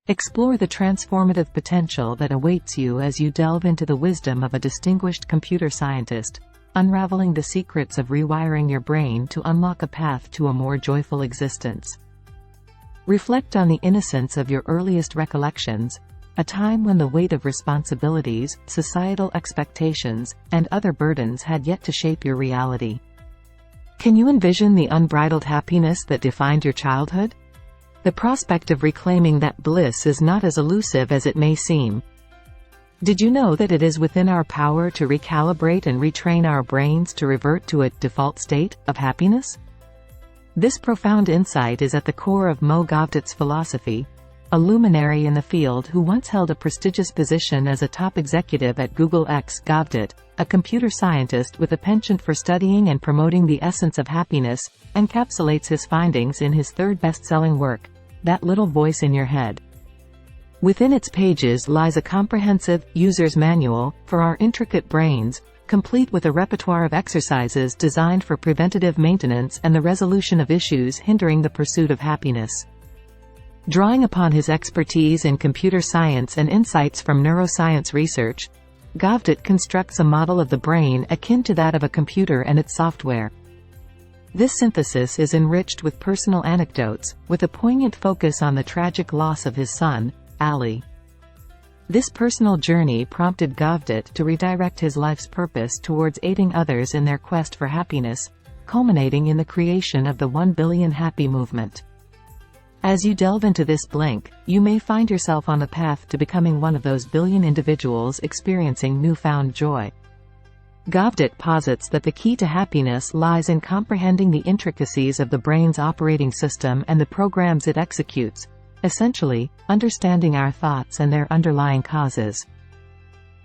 Explore the transformative potential that awaits you as you delve into the wisdom of a distinguished computer scientist, unraveling the secrets of rewiring your brain to unlock a path to a more joyful existence. Reflect on the innocence of your earliest recollections, a time when the weight of responsibilities, societal expectations, and other burdens had yet to shape your reality. Can you envision the unbridled happiness that defined your childhood? The prospect of reclaiming that bliss is not as elusive as it may seem. Did you know that it is within our power to recalibrate and retrain our brains to revert to a default state of happiness? This profound insight is at the core of Mo Gawdat's philosophy, a luminary in the field who once held a prestigious position as a top executive at Google. Gawdat, a computer scientist with a penchant for studying and promoting the essence of happiness, encapsulates his findings in his third best-selling work, That Little Voice in Your Head. Within its pages lies a comprehensive, user's manual for our intricate brains, complete with a repertoire of exercises designed for preventative maintenance and the resolution of issues hindering the pursuit of happiness. Drawing upon his expertise in computer science and insights from neuroscience research, Gawdat constructs a model of the brain akin to that of a computer and its software. This synthesis is enriched with personal anecdotes, with a poignant focus on the tragic loss of his son, Ali. This personal journey prompted Gawdat to redirect his life's purpose towards aiding others in their quest for happiness, culminating in the creation of the 1 Billion Happy movement. As you delve into this blink, you may find yourself on the path to becoming one of those billion individuals experiencing newfound joy. Gawdat posits that the key to happiness lies in comprehending the intricacies of the brain's operating system and the programs it executes, essentially, understanding our thoughts and their underlying causes.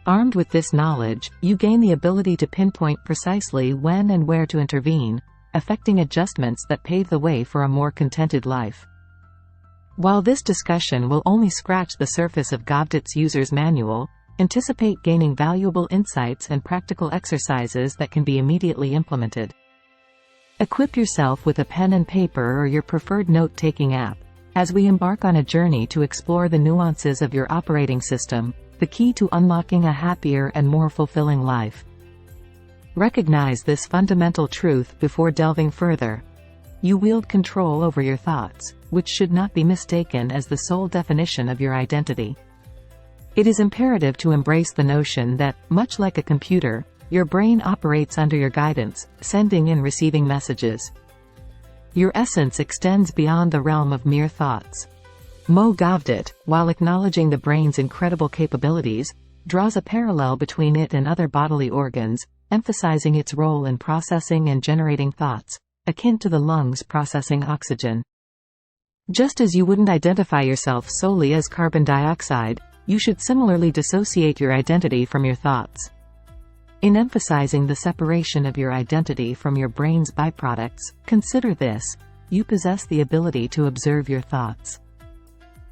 Armed with this knowledge, you gain the ability to pinpoint precisely when and where to intervene, effecting adjustments that pave the way for a more contented life. While this discussion will only scratch the surface of Gawdat's user's manual, anticipate gaining valuable insights and practical exercises that can be immediately implemented. Equip yourself with a pen and paper or your preferred note-taking app, as we embark on a journey to explore the nuances of your operating system, the key to unlocking a happier and more fulfilling life. Recognize this fundamental truth before delving further. You wield control over your thoughts, which should not be mistaken as the sole definition of your identity. It is imperative to embrace the notion that, much like a computer, your brain operates under your guidance, sending and receiving messages. Your essence extends beyond the realm of mere thoughts. Mo Gawdat, while acknowledging the brain's incredible capabilities, draws a parallel between it and other bodily organs, emphasizing its role in processing and generating thoughts, akin to the lungs processing oxygen. Just as you wouldn't identify yourself solely as carbon dioxide, you should similarly dissociate your identity from your thoughts. In emphasizing the separation of your identity from your brain's byproducts, consider this: you possess the ability to observe your thoughts.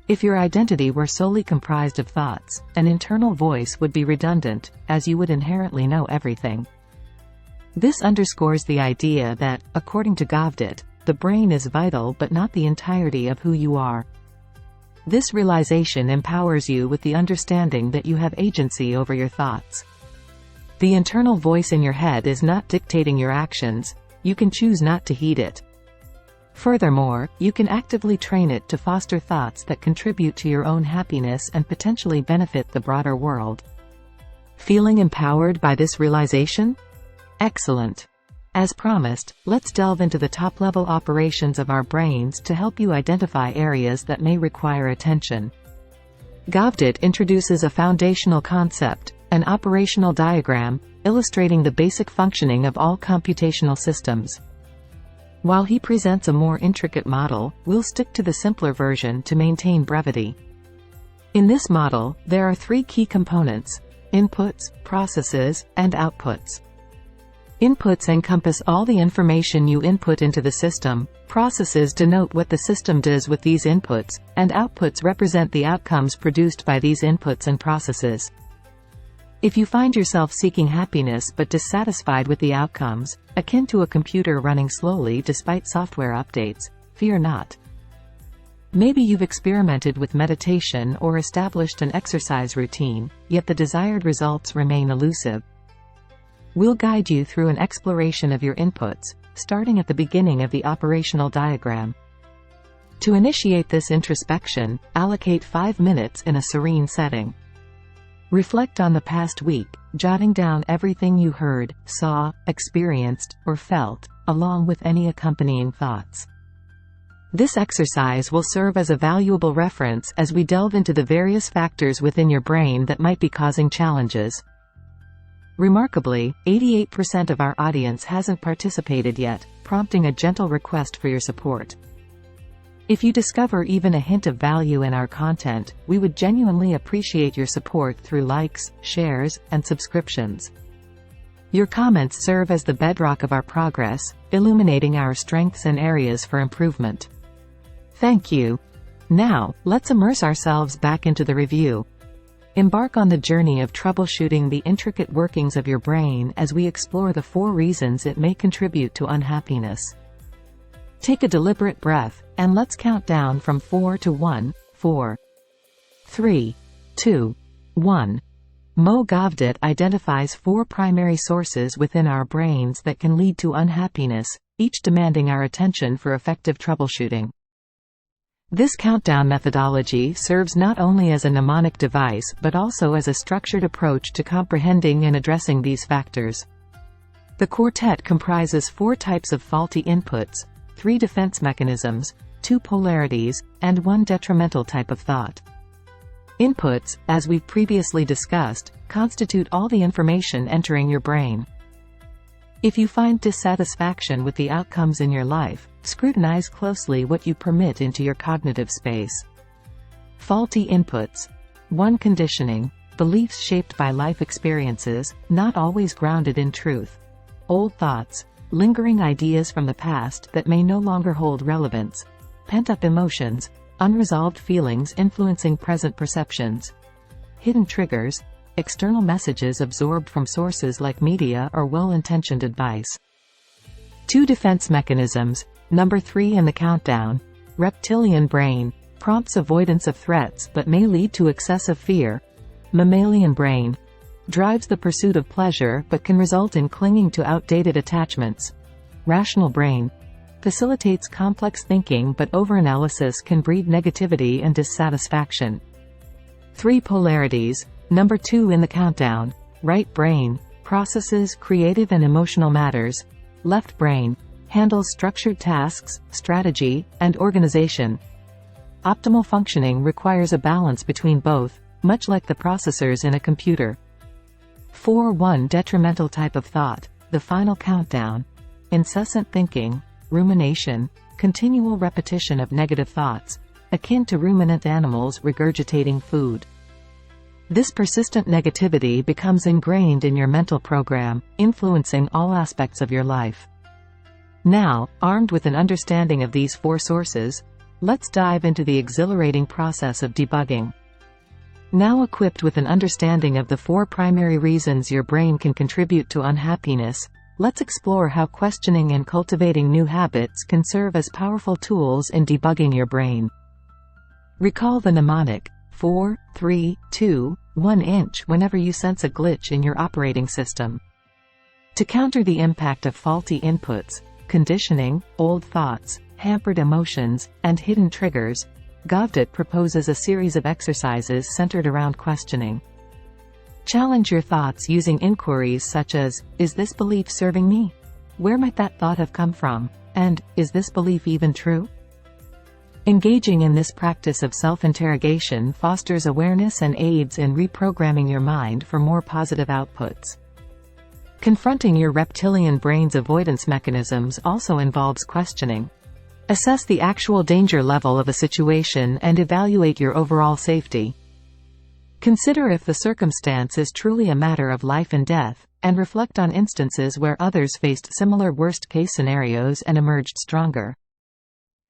If your identity were solely comprised of thoughts, an internal voice would be redundant, as you would inherently know everything. This underscores the idea that, according to Gawdat, the brain is vital but not the entirety of who you are. This realization empowers you with the understanding that you have agency over your thoughts. The internal voice in your head is not dictating your actions; you can choose not to heed it. Furthermore, you can actively train it to foster thoughts that contribute to your own happiness and potentially benefit the broader world. Feeling empowered by this realization? Excellent! As promised, let's delve into the top-level operations of our brains to help you identify areas that may require attention. Gawdat introduces a foundational concept, an operational diagram, illustrating the basic functioning of all computational systems. While he presents a more intricate model, we'll stick to the simpler version to maintain brevity. In this model, there are three key components: inputs, processes, and outputs. Inputs encompass all the information you input into the system, processes denote what the system does with these inputs, and outputs represent the outcomes produced by these inputs and processes. If you find yourself seeking happiness but dissatisfied with the outcomes, akin to a computer running slowly despite software updates, fear not. Maybe you've experimented with meditation or established an exercise routine, yet the desired results remain elusive. We'll guide you through an exploration of your inputs, starting at the beginning of the operational diagram. To initiate this introspection, allocate 5 minutes in a serene setting. Reflect on the past week, jotting down everything you heard, saw, experienced, or felt, along with any accompanying thoughts. This exercise will serve as a valuable reference as we delve into the various factors within your brain that might be causing challenges. Remarkably, 88% of our audience hasn't participated yet, prompting a gentle request for your support. If you discover even a hint of value in our content, we would genuinely appreciate your support through likes, shares, and subscriptions. Your comments serve as the bedrock of our progress, illuminating our strengths and areas for improvement. Thank you. Now, let's immerse ourselves back into the review. Embark on the journey of troubleshooting the intricate workings of your brain as we explore the 4 reasons it may contribute to unhappiness. Take a deliberate breath, and let's count down from 4 to 1, 4, 3, 2, 1. Mo Gavdat identifies 4 primary sources within our brains that can lead to unhappiness, each demanding our attention for effective troubleshooting. This countdown methodology serves not only as a mnemonic device but also as a structured approach to comprehending and addressing these factors. The quartet comprises 4 types of faulty inputs, 3 defense mechanisms, 2 polarities, and 1 detrimental type of thought. Inputs, as we've previously discussed, constitute all the information entering your brain. If you find dissatisfaction with the outcomes in your life, scrutinize closely what you permit into your cognitive space. Faulty inputs. 1. Conditioning. Beliefs shaped by life experiences, not always grounded in truth. Old thoughts. Lingering ideas from the past that may no longer hold relevance. Pent-up emotions. Unresolved feelings influencing present perceptions. Hidden triggers. External messages absorbed from sources like media or well-intentioned advice. 2 defense mechanisms. Number 3 in the countdown. Reptilian brain. Prompts avoidance of threats but may lead to excessive fear. Mammalian brain. Drives the pursuit of pleasure but can result in clinging to outdated attachments. Rational brain. Facilitates complex thinking but overanalysis can breed negativity and dissatisfaction. 3 polarities. Number 2 in the countdown. Right brain. Processes creative and emotional matters. Left brain. Handles structured tasks, strategy, and organization. Optimal functioning requires a balance between both, much like the processors in a computer. 4. 1 detrimental type of thought. The final countdown. Incessant thinking, rumination, continual repetition of negative thoughts, akin to ruminant animals regurgitating food. This persistent negativity becomes ingrained in your mental program, influencing all aspects of your life. Now, armed with an understanding of these 4 sources, let's dive into the exhilarating process of debugging. Now equipped with an understanding of the 4 primary reasons your brain can contribute to unhappiness, let's explore how questioning and cultivating new habits can serve as powerful tools in debugging your brain. Recall the mnemonic, 4, 3, 2, 1 inch whenever you sense a glitch in your operating system. To counter the impact of faulty inputs, conditioning, old thoughts, hampered emotions, and hidden triggers, Gavdat proposes a series of exercises centered around questioning. Challenge your thoughts using inquiries such as, is this belief serving me? Where might that thought have come from? And, is this belief even true? Engaging in this practice of self-interrogation fosters awareness and aids in reprogramming your mind for more positive outputs. Confronting your reptilian brain's avoidance mechanisms also involves questioning. Assess the actual danger level of a situation and evaluate your overall safety. Consider if the circumstance is truly a matter of life and death, and reflect on instances where others faced similar worst-case scenarios and emerged stronger.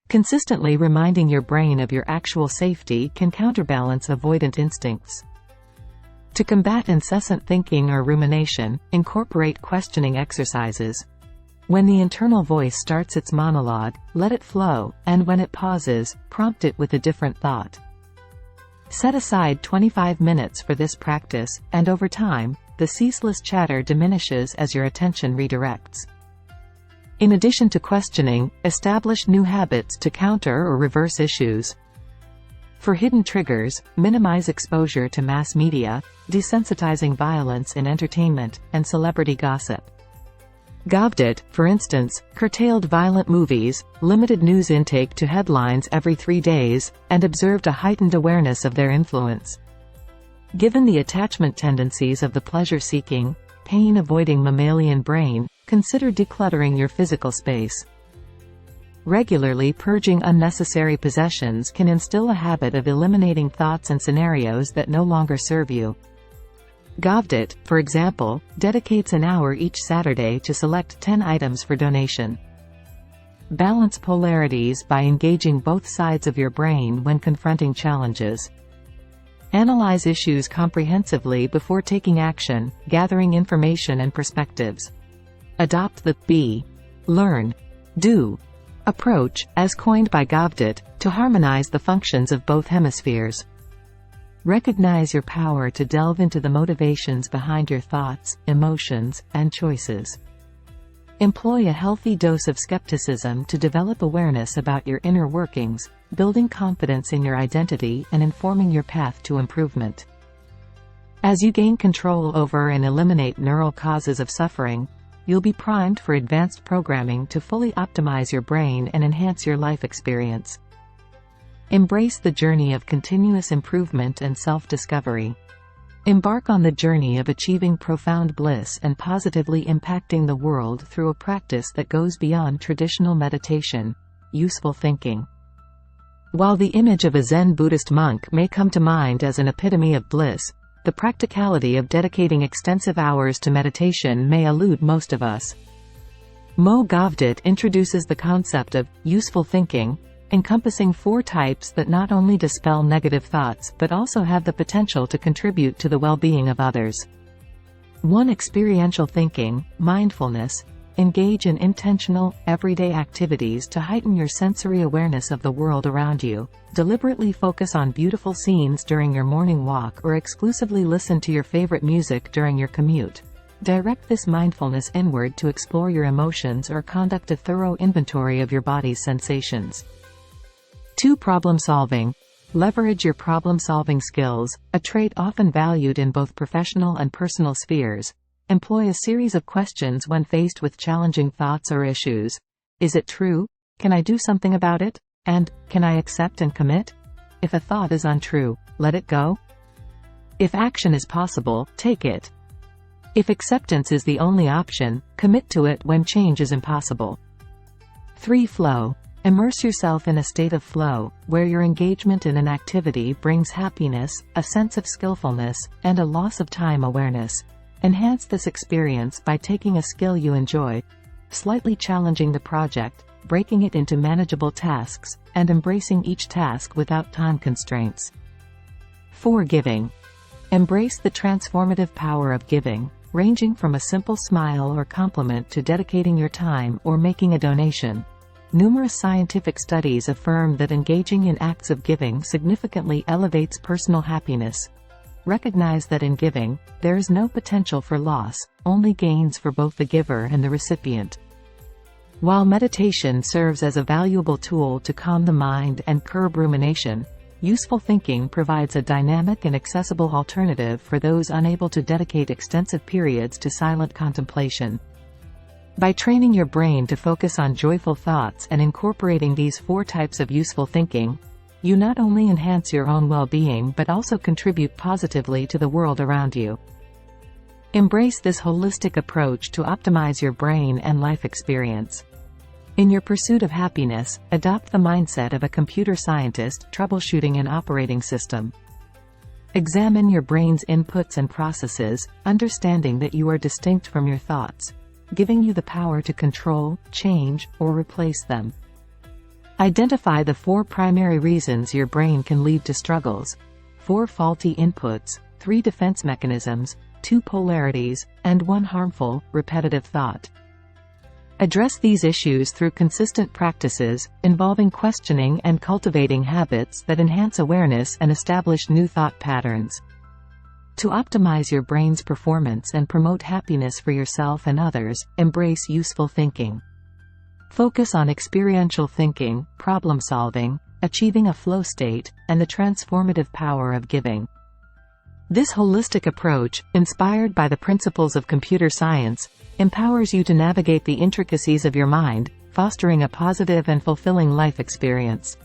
Consistently reminding your brain of your actual safety can counterbalance avoidant instincts. To combat incessant thinking or rumination, incorporate questioning exercises. When the internal voice starts its monologue, let it flow, and when it pauses, prompt it with a different thought. Set aside 25 minutes for this practice, and over time, the ceaseless chatter diminishes as your attention redirects. In addition to questioning, establish new habits to counter or reverse issues. For hidden triggers, minimize exposure to mass media, desensitizing violence in entertainment, and celebrity gossip. Govdit, for instance, curtailed violent movies, limited news intake to headlines every 3 days, and observed a heightened awareness of their influence. Given the attachment tendencies of the pleasure-seeking, pain-avoiding mammalian brain, consider decluttering your physical space. Regularly purging unnecessary possessions can instill a habit of eliminating thoughts and scenarios that no longer serve you. Govdit, for example, dedicates an hour each Saturday to select 10 items for donation. Balance polarities by engaging both sides of your brain when confronting challenges. Analyze issues comprehensively before taking action, gathering information and perspectives. Adopt the be, learn, do approach, as coined by Govdit, to harmonize the functions of both hemispheres. Recognize your power to delve into the motivations behind your thoughts, emotions, and choices. Employ a healthy dose of skepticism to develop awareness about your inner workings, building confidence in your identity and informing your path to improvement. As you gain control over and eliminate neural causes of suffering, you'll be primed for advanced programming to fully optimize your brain and enhance your life experience. Embrace the journey of continuous improvement and self-discovery. Embark on the journey of achieving profound bliss and positively impacting the world through a practice that goes beyond traditional meditation, useful thinking. While the image of a Zen Buddhist monk may come to mind as an epitome of bliss, the practicality of dedicating extensive hours to meditation may elude most of us. Mo Govdit introduces the concept of useful thinking, encompassing 4 types that not only dispel negative thoughts but also have the potential to contribute to the well-being of others. 1. Experiential thinking, mindfulness. Engage in intentional, everyday activities to heighten your sensory awareness of the world around you. Deliberately focus on beautiful scenes during your morning walk or exclusively listen to your favorite music during your commute. Direct this mindfulness inward to explore your emotions or conduct a thorough inventory of your body's sensations. 2. Problem solving. Leverage your problem-solving skills, a trait often valued in both professional and personal spheres. Employ a series of questions when faced with challenging thoughts or issues. Is it true? Can I do something about it? And, can I accept and commit? If a thought is untrue, let it go. If action is possible, take it. If acceptance is the only option, commit to it when change is impossible. 3. Flow. Immerse yourself in a state of flow, where your engagement in an activity brings happiness, a sense of skillfulness, and a loss of time awareness. Enhance this experience by taking a skill you enjoy, slightly challenging the project, breaking it into manageable tasks, and embracing each task without time constraints. 4. Giving. Embrace the transformative power of giving, ranging from a simple smile or compliment to dedicating your time or making a donation. Numerous scientific studies affirm that engaging in acts of giving significantly elevates personal happiness. Recognize that in giving, there is no potential for loss, only gains for both the giver and the recipient. While meditation serves as a valuable tool to calm the mind and curb rumination, useful thinking provides a dynamic and accessible alternative for those unable to dedicate extensive periods to silent contemplation. By training your brain to focus on joyful thoughts and incorporating these 4 types of useful thinking, you not only enhance your own well-being but also contribute positively to the world around you. Embrace this holistic approach to optimize your brain and life experience. In your pursuit of happiness, adopt the mindset of a computer scientist troubleshooting an operating system. Examine your brain's inputs and processes, understanding that you are distinct from your thoughts, giving you the power to control, change, or replace them. Identify the 4 primary reasons your brain can lead to struggles. 4 faulty inputs, 3 defense mechanisms, 2 polarities, and 1 harmful, repetitive thought. Address these issues through consistent practices, involving questioning and cultivating habits that enhance awareness and establish new thought patterns. To optimize your brain's performance and promote happiness for yourself and others, embrace useful thinking. Focus on experiential thinking, problem solving, achieving a flow state, and the transformative power of giving. This holistic approach, inspired by the principles of computer science, empowers you to navigate the intricacies of your mind, fostering a positive and fulfilling life experience.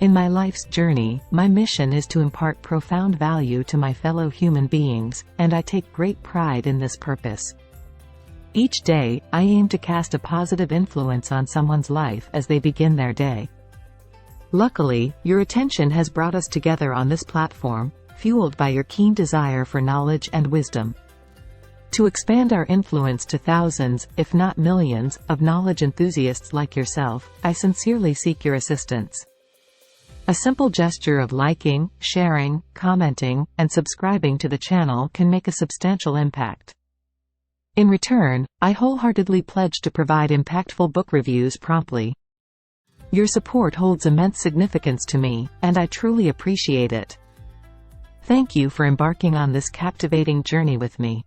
In my life's journey, my mission is to impart profound value to my fellow human beings, and I take great pride in this purpose. Each day, I aim to cast a positive influence on someone's life as they begin their day. Luckily, your attention has brought us together on this platform, fueled by your keen desire for knowledge and wisdom. To expand our influence to thousands, if not millions, of knowledge enthusiasts like yourself, I sincerely seek your assistance. A simple gesture of liking, sharing, commenting, and subscribing to the channel can make a substantial impact. In return, I wholeheartedly pledge to provide impactful book reviews promptly. Your support holds immense significance to me, and I truly appreciate it. Thank you for embarking on this captivating journey with me.